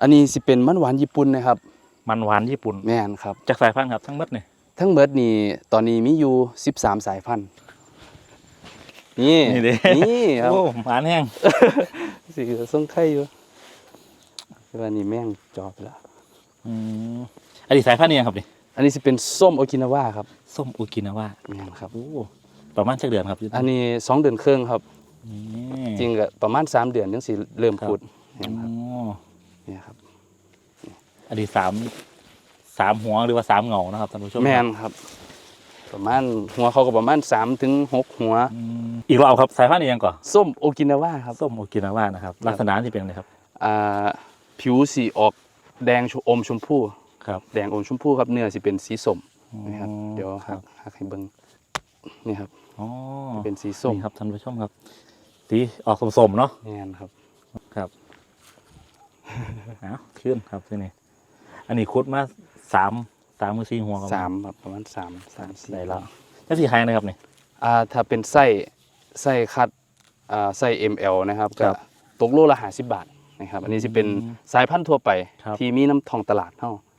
อันนี้สิเป็นมันหวานญี่ปุ่นนะครับมันหวานญี่ปุ่นแม่นครับจากสายพันธุ์ครับทั้งหมดนี่ทั้งเบิดนี่ตอนนี้มีอยู่13สายพันธุ์นี่ นี่เด้ นี่ครับ โอ้หวานแห้ง สิส่งไข่อยู่แต่ว่านี่แม่งจอไปแล้ว อันนี้สายพันธุ์นี้ยังครับนี่ อันนี้สิเป็นส้มโอกินาวาครับ ส้มโอกินาวา แม่นครับ โอ้ประมาณสักเดือนครับ อันนี้2เดือนครึ่งครับ นี่ จริงก็ประมาณ3เดือนจังสิเริ่ม ครับ พุด อ๋ เนี่ยครับ ออันนี้สามหัวหรือว่า3เหงานะครับท่านผู้ชม แม่นครับ ประมาณหัวเขาก็ประมาณ3 ถึง 6หัว อีกรอบครับสายพันธุ์นี้ยังก่อน ส้มโอกินาวาครับ ส้มโอกินาวานะครับลักษณะที่เป็นไงครับ ผิวสีออกแดงอมชมพู ครับ แดงอมชมพูครับเนื้อสิเป็นสีส้มนะครับเดี๋ยว ครับ หักให้เบิ่งนี่ครับ อ๋อ เป็นสีส้ม นี่ครับท่านผู้ชมครับสีออกสมๆเนาะ แม่นครับ ครับ เอาขึ้นครับที่นี่อันนี้คุดมาสามมือ4หัวครับ 3ครับประมาณ3 4 ได้แล้วแล้วสีไฮนะครับนี่ ถ้าเป็นไส้คัดไส้ ML นะครับ ครั ก็ บ ตกโลละ50 บาทนะครับอันนี้สิเป็นสายพันธุ์ทั่วไป ครับ ที่มีน้ำทองตลาดเฮา